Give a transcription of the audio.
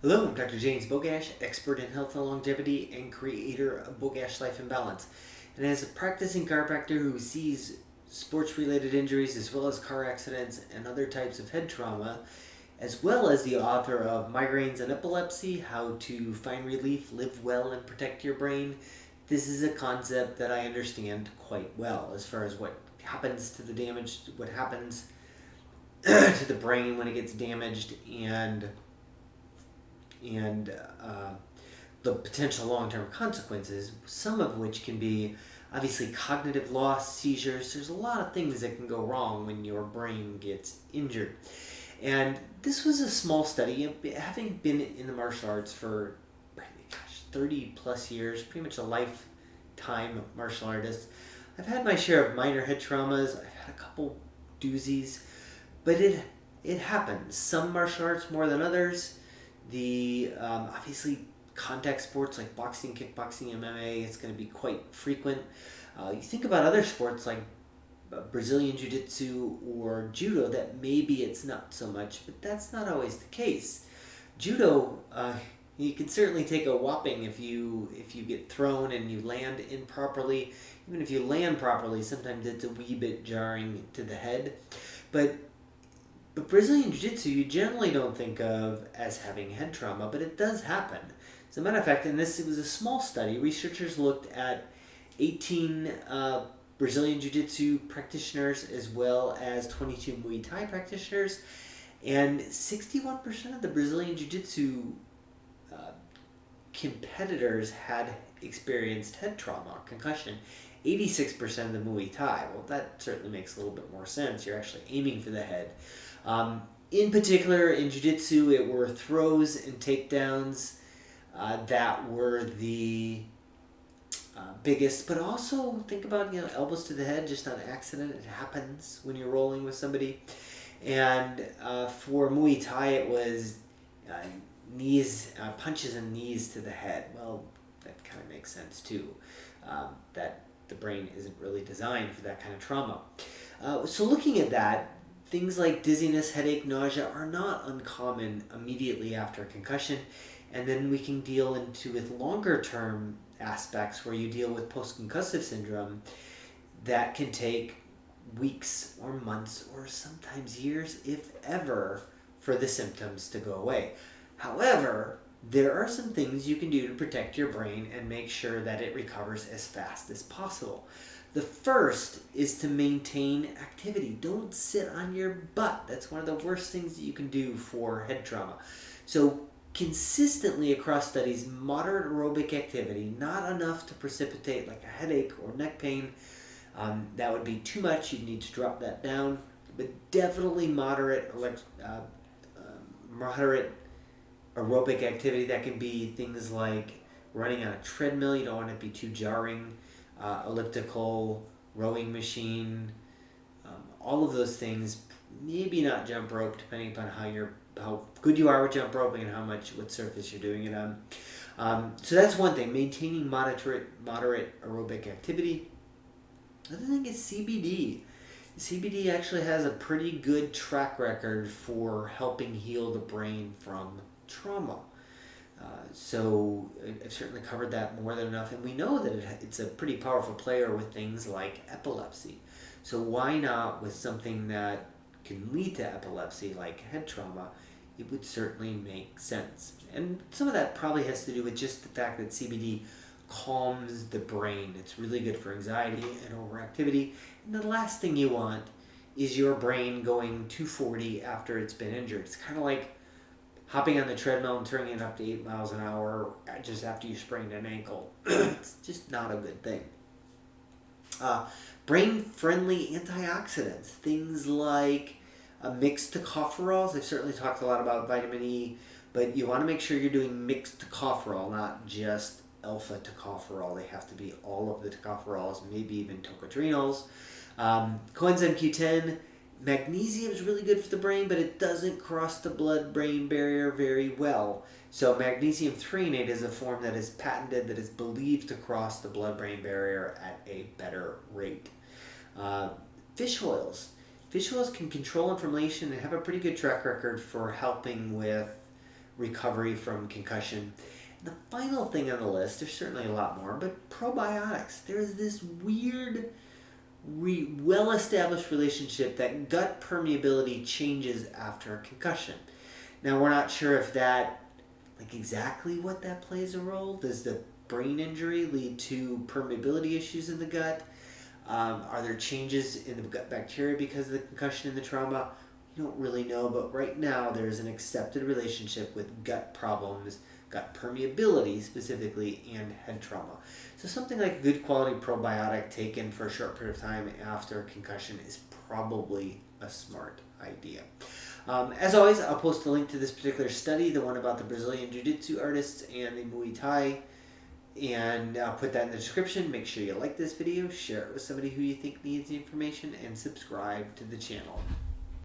Hello, I'm Dr. James Bogash, expert in health and longevity and creator of Bogash Life and Balance. And as a practicing chiropractor who sees sports-related injuries as well as car accidents and other types of head trauma, as well as the author of Migraines and Epilepsy, How to Find Relief, Live Well, and Protect Your Brain, this is a concept that I understand quite well as far as what happens to the damage, what happens to the brain when it gets damaged, and the potential long-term consequences, some of which can be obviously cognitive loss, seizures. There's a lot of things that can go wrong when your brain gets injured. And this was a small study. Having been in the martial arts for 30 plus years, pretty much a lifetime martial artist, I've had my share of minor head traumas. I've had a couple doozies, but it happens. Some martial arts more than others. The obviously contact sports like boxing, kickboxing, MMA, it's going to be quite frequent. You think about other sports like Brazilian Jiu-Jitsu or Judo, that maybe it's not so much, but that's not always the case. Judo, you can certainly take a whopping if you get thrown and you land improperly. Even if you land properly, sometimes it's a wee bit jarring to the head. But Brazilian Jiu-Jitsu you generally don't think of as having head trauma, but it does happen. As a matter of fact, it was a small study. Researchers looked at 18 Brazilian Jiu-Jitsu practitioners as well as 22 Muay Thai practitioners, and 61% of the Brazilian Jiu-Jitsu competitors had experienced head trauma or concussion. 86% of the Muay Thai. Well, that certainly makes a little bit more sense. You're actually aiming for the head. In particular, in Jiu-Jitsu, it were throws and takedowns that were the biggest. But also think about elbows to the head, just on accident. It happens when you're rolling with somebody. And for Muay Thai, it was knees, punches and knees to the head. Well, that kind of makes sense too. That the brain isn't really designed for that kind of trauma. So looking at that, things like dizziness, headache, nausea are not uncommon immediately after a concussion. And then we can deal with longer term aspects where you deal with post-concussive syndrome that can take weeks or months or sometimes years, if ever, for the symptoms to go away. However, there are some things you can do to protect your brain and make sure that it recovers as fast as possible. The first is to maintain activity. Don't sit on your butt. That's one of the worst things that you can do for head trauma. So consistently across studies, moderate aerobic activity, not enough to precipitate like a headache or neck pain. That would be too much. You'd need to drop that down. But definitely moderate aerobic activity. That can be things like running on a treadmill. You don't want it to be too jarring. Elliptical, rowing machine, all of those things. Maybe not jump rope, depending upon how good you are with jump roping and what surface you're doing it on. So that's one thing, maintaining moderate aerobic activity. Another thing is CBD. CBD actually has a pretty good track record for helping heal the brain from trauma. So I've certainly covered that more than enough, and we know that it's a pretty powerful player with things like epilepsy. So why not with something that can lead to epilepsy, like head trauma? It would certainly make sense. And some of that probably has to do with just the fact that CBD calms the brain. It's really good for anxiety and overactivity. And the last thing you want is your brain going 240 after it's been injured. It's kind of like hopping on the treadmill and turning it up to 8 miles an hour just after you sprained an ankle. It's just not a good thing. Brain-friendly antioxidants, things like mixed tocopherols. I've certainly talked a lot about vitamin E, but you want to make sure you're doing mixed tocopherol, not just alpha tocopherol. They have to be all of the tocopherols, maybe even tocotrienols. Coenzyme Q10. Magnesium is really good for the brain, but it doesn't cross the blood-brain barrier very well. So magnesium threonate is a form that is patented, that is believed to cross the blood-brain barrier at a better rate. Fish oils. Fish oils can control inflammation and have a pretty good track record for helping with recovery from concussion. And the final thing on the list, there's certainly a lot more, but probiotics. There's this weird, well-established relationship that gut permeability changes after a concussion. Now, we're not sure if that, like exactly what that plays a role. Does the brain injury lead to permeability issues in the gut? Are there changes in the gut bacteria because of the concussion and the trauma? We don't really know, but right now there's an accepted relationship with gut problems, gut permeability specifically, and head trauma. So something like a good quality probiotic taken for a short period of time after a concussion is probably a smart idea. As always, I'll post a link to this particular study, the one about the Brazilian Jiu-Jitsu artists and the Muay Thai, and I'll put that in the description. Make sure you like this video, share it with somebody who you think needs the information, and subscribe to the channel.